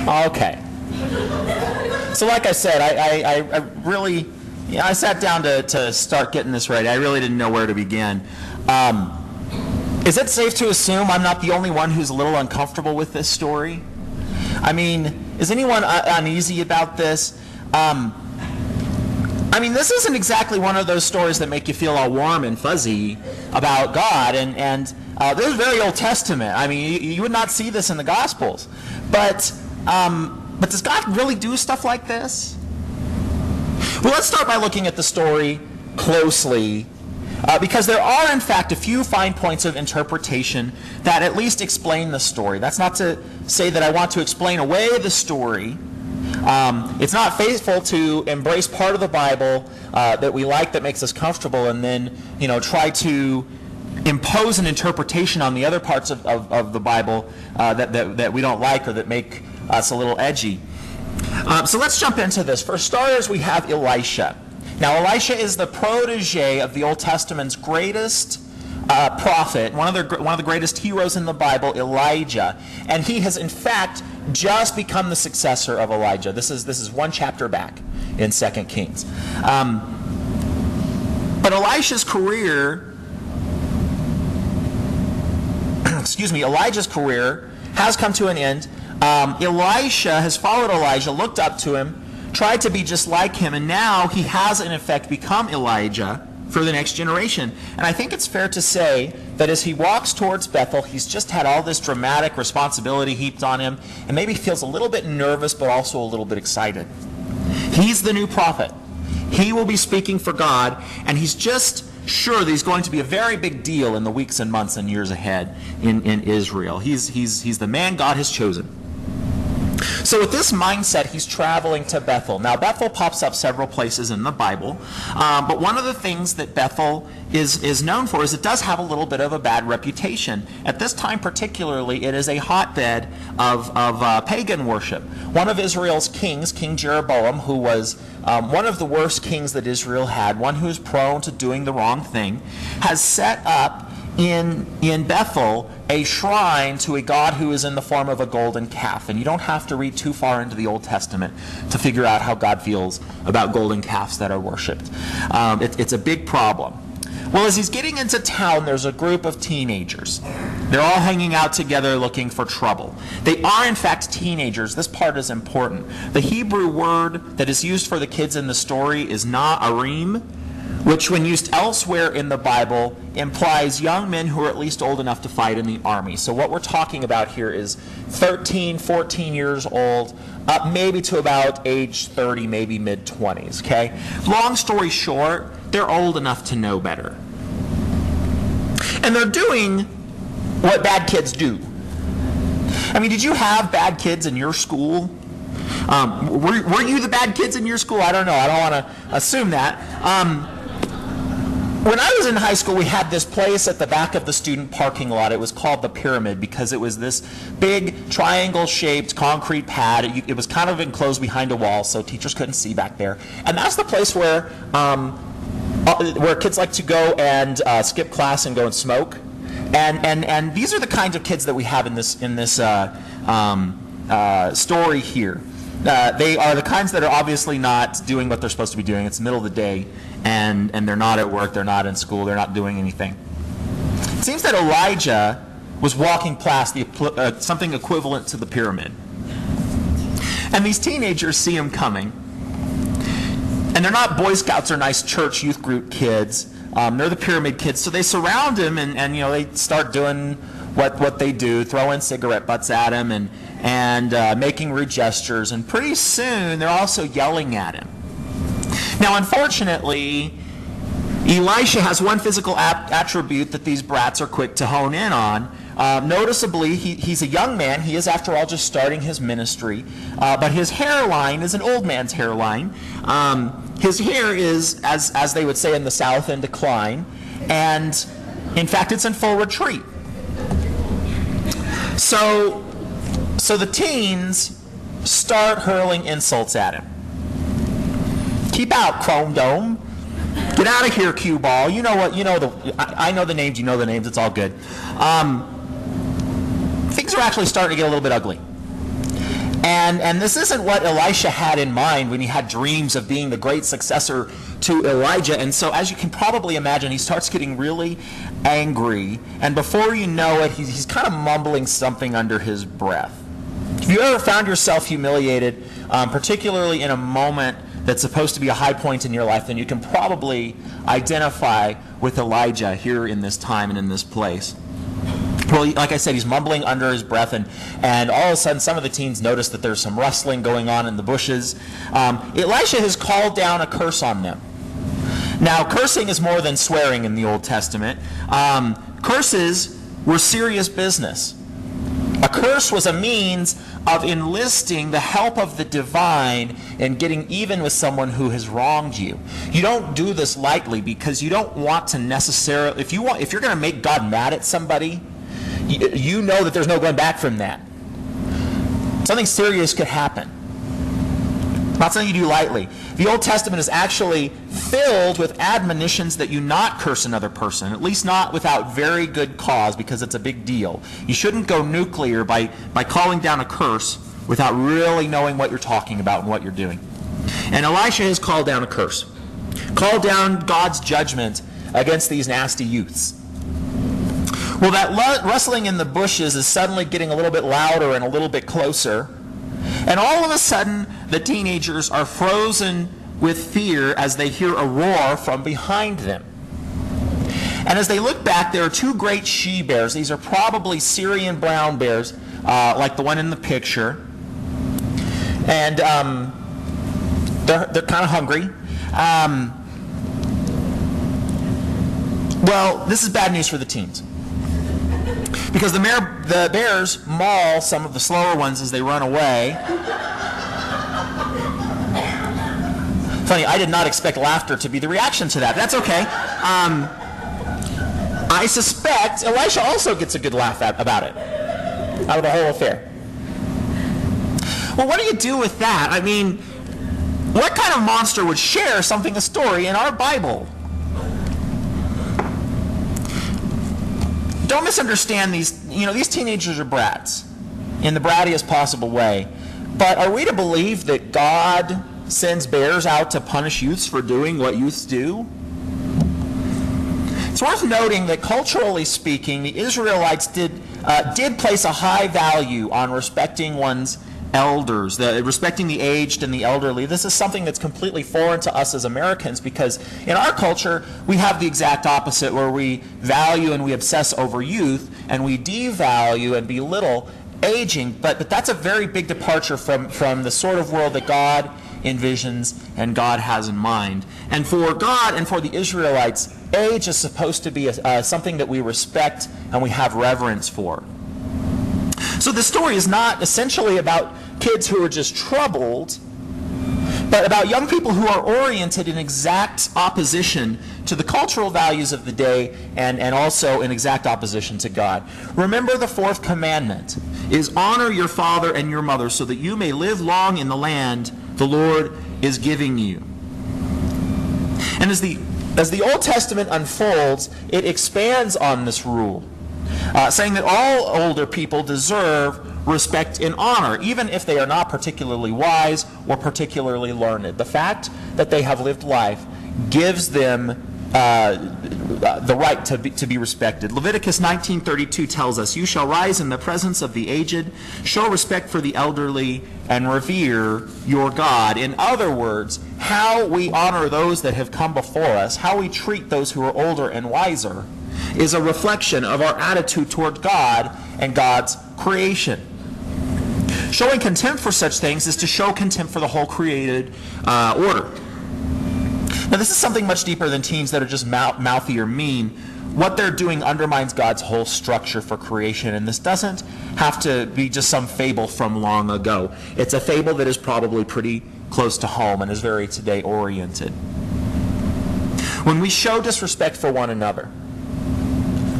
Okay. So like I said, I really, I sat down to start getting this ready. I really didn't know where to begin. Is it safe to assume I'm not the only one who's a little uncomfortable with this story? I mean, is anyone uneasy about this? I mean, this isn't exactly one of those stories that make you feel all warm and fuzzy about God, and this is very Old Testament. I mean, you would not see this in the Gospels. But does God really do stuff like this? Well, let's start by looking at the story closely, because there are, in fact, a few fine points of interpretation that at least explain the story. That's not to say that I want to explain away the story. It's not faithful to embrace part of the Bible that we like, that makes us comfortable, and then try to impose an interpretation on the other parts of the Bible that we don't like or that make us a little edgy. So let's jump into this. For starters, we have Elisha. Now, Elisha is the protege of the Old Testament's greatest prophet, one of the greatest heroes in the Bible, Elijah, and he has in fact just become the successor of Elijah. This is one chapter back in 2 Kings. But Elijah's career has come to an end. Elisha has followed Elijah, looked up to him, tried to be just like him, and now he has in effect become Elijah for the next generation. And I think it's fair to say that as he walks towards Bethel, he's just had all this dramatic responsibility heaped on him, and maybe feels a little bit nervous, but also a little bit excited. He's the new prophet. He will be speaking for God, and he's just sure that he's going to be a very big deal in the weeks and months and years ahead in Israel. He's the man God has chosen. So with this mindset, he's traveling to Bethel. Now, Bethel pops up several places in the Bible, but one of the things that Bethel is known for is it does have a little bit of a bad reputation. At this time particularly, it is a hotbed of pagan worship. One of Israel's kings, King Jeroboam, who was one of the worst kings that Israel had, one who is prone to doing the wrong thing, has set up in Bethel a shrine to a god who is in the form of a golden calf. And you don't have to read too far into the Old Testament to figure out how God feels about golden calves that are worshipped. It's a big problem. Well, as he's getting into town, there's a group of teenagers. They're all hanging out together looking for trouble. They are, in fact, teenagers. This part is important. The Hebrew word that is used for the kids in the story is na'arim, which when used elsewhere in the Bible implies young men who are at least old enough to fight in the army. So what we're talking about here is 13, 14 years old, up maybe to about age 30, maybe mid-20s, okay? Long story short, they're old enough to know better. And they're doing what bad kids do. I mean, did you have bad kids in your school? Were you the bad kids in your school? I don't know. I don't want to assume that. When I was in high school, we had this place at the back of the student parking lot. It was called the Pyramid because it was this big triangle-shaped concrete pad. It was kind of enclosed behind a wall, so teachers couldn't see back there. And that's the place where kids like to go and skip class and go and smoke. And these are the kinds of kids that we have in this story here. They are the kinds that are obviously not doing what they're supposed to be doing. It's the middle of the day, and they're not at work, they're not in school, they're not doing anything. It seems that Elijah was walking past something equivalent to the pyramid. And these teenagers see him coming. And they're not Boy Scouts or nice church youth group kids. They're the pyramid kids. So they surround him and they start doing what they do, throwing cigarette butts at him and making rude gestures. And pretty soon they're also yelling at him. Now, unfortunately, Elisha has one physical attribute that these brats are quick to hone in on. Noticeably, he's a young man. He is, after all, just starting his ministry. But his hairline is an old man's hairline. His hair is, as they would say in the South, in decline. And, in fact, it's in full retreat. So the teens start hurling insults at him. Keep out, Chrome Dome. Get out of here, cue ball. You know what? I know the names. You know the names. It's all good. Things are actually starting to get a little bit ugly. And this isn't what Elisha had in mind when he had dreams of being the great successor to Elijah. And so, as you can probably imagine, he starts getting really angry. And before you know it, he's kind of mumbling something under his breath. If you ever found yourself humiliated, particularly in a moment that's supposed to be a high point in your life, then you can probably identify with Elijah here in this time and in this place. Well, like I said, he's mumbling under his breath, and all of a sudden some of the teens notice that there's some rustling going on in the bushes. Elisha has called down a curse on them. Now, cursing is more than swearing in the Old Testament. Curses were serious business. A curse was a means of enlisting the help of the divine in getting even with someone who has wronged you. You don't do this lightly because you don't want to necessarily, if you're going to make God mad at somebody, you know that there's no going back from that. Something serious could happen. Not something you do lightly. The Old Testament is actually filled with admonitions that you not curse another person, at least not without very good cause, because it's a big deal. You shouldn't go nuclear by calling down a curse without really knowing what you're talking about and what you're doing. And Elisha has called down a curse. Called down God's judgment against these nasty youths. Well, that rustling in the bushes is suddenly getting a little bit louder and a little bit closer. And all of a sudden, the teenagers are frozen with fear as they hear a roar from behind them. And as they look back, there are two great she-bears. These are probably Syrian brown bears, like the one in the picture. And they're kind of hungry. Well, this is bad news for the teens. Because the bears maul some of the slower ones as they run away. Funny, I did not expect laughter to be the reaction to that. That's okay. I suspect Elisha also gets a good laugh about it, out of the whole affair. Well, what do you do with that? I mean, what kind of monster would share a story in our Bible? Don't misunderstand these. These teenagers are brats in the brattiest possible way. But are we to believe that God sends bears out to punish youths for doing what youths do? It's worth noting that culturally speaking, the Israelites did place a high value on respecting one's elders, respecting the aged and the elderly. This is something that's completely foreign to us as Americans, because in our culture we have the exact opposite, where we value and we obsess over youth and we devalue and belittle aging. But that's a very big departure from the sort of world that God envisions and God has in mind. And for God and for the Israelites, age is supposed to be something that we respect and we have reverence for. So the story is not essentially about kids who are just troubled, but about young people who are oriented in exact opposition to the cultural values of the day and also in exact opposition to God. Remember, the fourth commandment is honor your father and your mother so that you may live long in the land the Lord is giving you. And as the Old Testament unfolds, it expands on this rule. Saying that all older people deserve respect and honor, even if they are not particularly wise or particularly learned. The fact that they have lived life gives them the right to be respected. Leviticus 19:32 tells us, "You shall rise in the presence of the aged, show respect for the elderly, and revere your God." In other words, how we honor those that have come before us, how we treat those who are older and wiser, is a reflection of our attitude toward God and God's creation. Showing contempt for such things is to show contempt for the whole created order. Now, this is something much deeper than teens that are just mouthy or mean. What they're doing undermines God's whole structure for creation, and this doesn't have to be just some fable from long ago. It's a fable that is probably pretty close to home and is very today oriented. When we show disrespect for one another,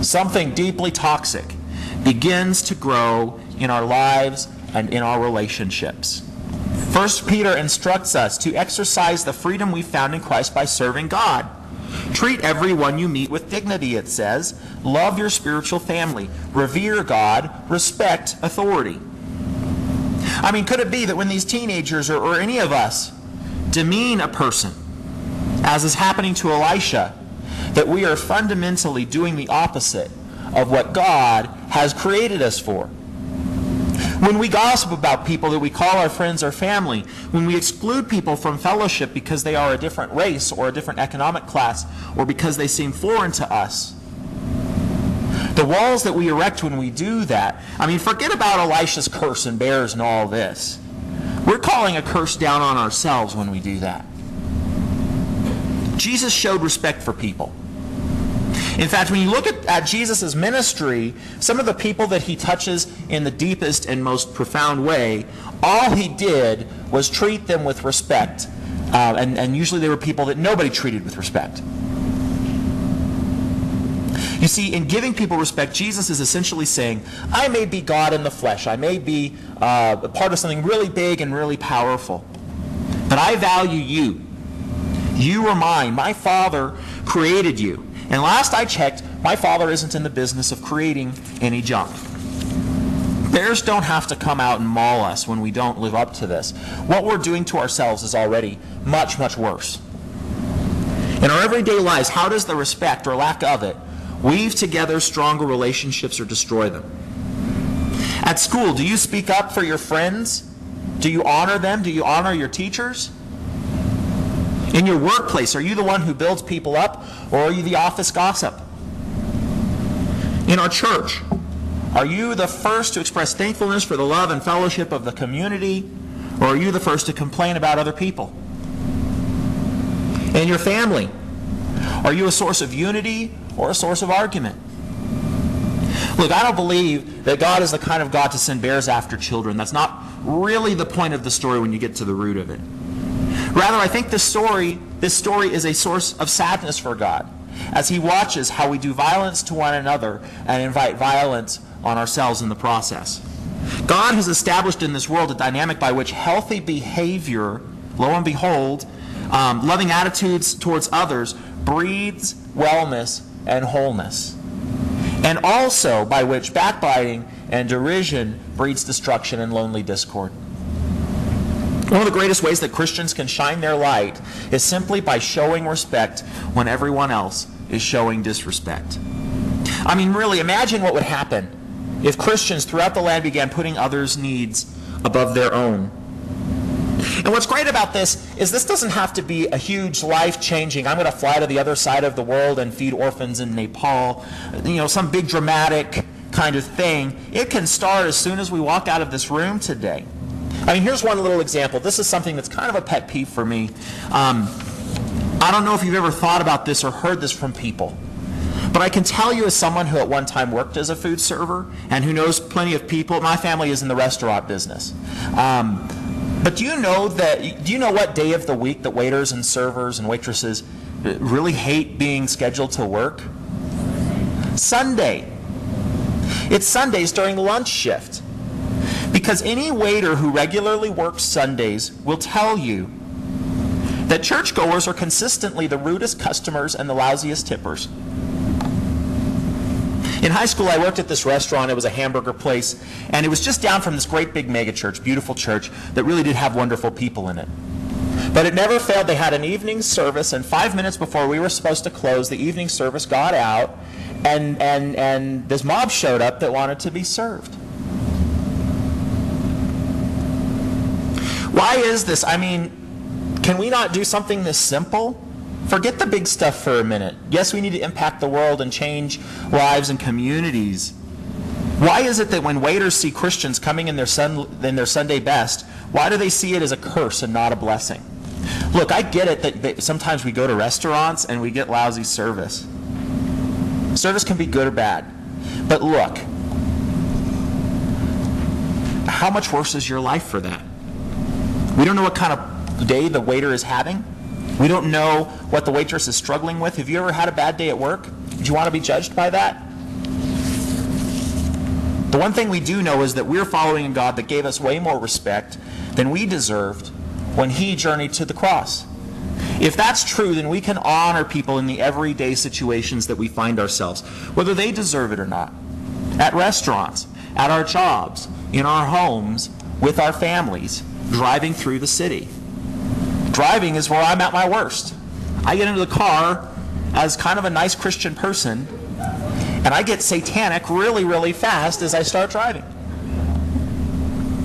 something deeply toxic begins to grow in our lives and in our relationships. 1 Peter instructs us to exercise the freedom we found in Christ by serving God. Treat everyone you meet with dignity, it says. Love your spiritual family. Revere God. Respect authority. I mean, could it be that when these teenagers or any of us demean a person, as is happening to Elisha, that we are fundamentally doing the opposite of what God has created us for? When we gossip about people that we call our friends or family, when we exclude people from fellowship because they are a different race or a different economic class or because they seem foreign to us, the walls that we erect when we do that, I mean, forget about Elisha's curse and bears and all this. We're calling a curse down on ourselves when we do that. Jesus showed respect for people. In fact, when you look at Jesus' ministry, some of the people that he touches in the deepest and most profound way, all he did was treat them with respect. And usually they were people that nobody treated with respect. You see, in giving people respect, Jesus is essentially saying, I may be God in the flesh. I may be a part of something really big and really powerful. But I value you. You are mine. My Father created you. And last I checked, my Father isn't in the business of creating any junk. Bears don't have to come out and maul us when we don't live up to this. What we're doing to ourselves is already much, much worse. In our everyday lives, how does the respect or lack of it weave together stronger relationships or destroy them? At school, do you speak up for your friends? Do you honor them? Do you honor your teachers? In your workplace, are you the one who builds people up, or are you the office gossip? In our church, are you the first to express thankfulness for the love and fellowship of the community, or are you the first to complain about other people? In your family, are you a source of unity or a source of argument? Look, I don't believe that God is the kind of God to send bears after children. That's not really the point of the story when you get to the root of it. Rather, I think this story is a source of sadness for God, as he watches how we do violence to one another and invite violence on ourselves in the process. God has established in this world a dynamic by which healthy behavior, lo and behold, loving attitudes towards others, breeds wellness and wholeness. And also by which backbiting and derision breeds destruction and lonely discord. One of the greatest ways that Christians can shine their light is simply by showing respect when everyone else is showing disrespect. I mean, really, imagine what would happen if Christians throughout the land began putting others' needs above their own. And what's great about this is this doesn't have to be a huge life-changing, I'm going to fly to the other side of the world and feed orphans in Nepal, some big dramatic kind of thing. It can start as soon as we walk out of this room today. I mean, here's one little example. This is something that's kind of a pet peeve for me. I don't know if you've ever thought about this or heard this from people, but I can tell you as someone who at one time worked as a food server and who knows plenty of people, my family is in the restaurant business. But do you know what day of the week that waiters and servers and waitresses really hate being scheduled to work? Sunday. It's Sundays during the lunch shift. Because any waiter who regularly works Sundays will tell you that churchgoers are consistently the rudest customers and the lousiest tippers. In high school, I worked at this restaurant. It was a hamburger place, and it was just down from this great big mega church, beautiful church, that really did have wonderful people in it. But it never failed. They had an evening service, and 5 minutes before we were supposed to close, the evening service got out, and this mob showed up that wanted to be served. Why is this? I mean, can we not do something this simple? Forget the big stuff for a minute. Yes, we need to impact the world and change lives and communities. Why is it that when waiters see Christians coming in their Sunday best, why do they see it as a curse and not a blessing? Look, I get it that sometimes we go to restaurants and we get lousy service. Service can be good or bad. But look, how much worse is your life for that? We don't know what kind of day the waiter is having. We don't know what the waitress is struggling with. Have you ever had a bad day at work? Do you want to be judged by that? The one thing we do know is that we're following a God that gave us way more respect than we deserved when he journeyed to the cross. If that's true, then we can honor people in the everyday situations that we find ourselves, whether they deserve it or not. At restaurants, at our jobs, in our homes, with our families, driving through the city. Driving is where I'm at my worst. I get into the car as kind of a nice Christian person, and I get satanic really, really fast as I start driving.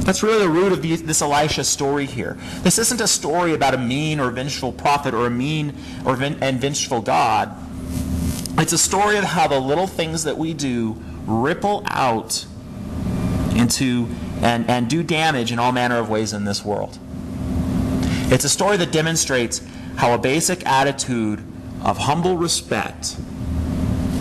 That's really the root of this Elisha story here. This isn't a story about a mean or vengeful prophet or a mean and vengeful God. It's a story of how the little things that we do ripple out into and do damage in all manner of ways in this world. It's a story that demonstrates how a basic attitude of humble respect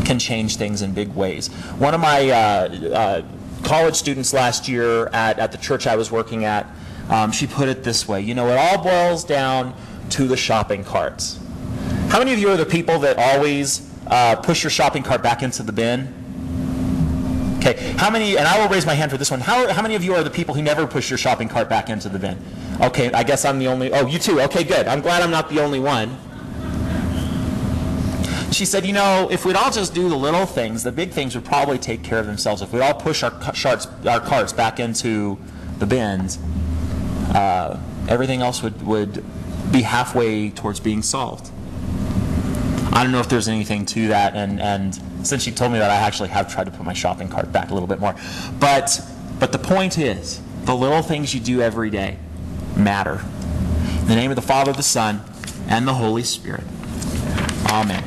can change things in big ways. One of my college students last year at the church I was working at, she put it this way, it all boils down to the shopping carts. How many of you are the people that always push your shopping cart back into the bin? Okay, how many, and I will raise my hand for this one, how many of you are the people who never push your shopping cart back into the bin? Okay, I guess I'm the only, oh, you too, okay, good. I'm glad I'm not the only one. She said, if we'd all just do the little things, the big things would probably take care of themselves. If we'd all push our carts back into the bins, everything else would be halfway towards being solved. I don't know if there's anything to that, and since she told me that, I actually have tried to put my shopping cart back a little bit more. But the point is, the little things you do every day matter. In the name of the Father, the Son, and the Holy Spirit. Amen.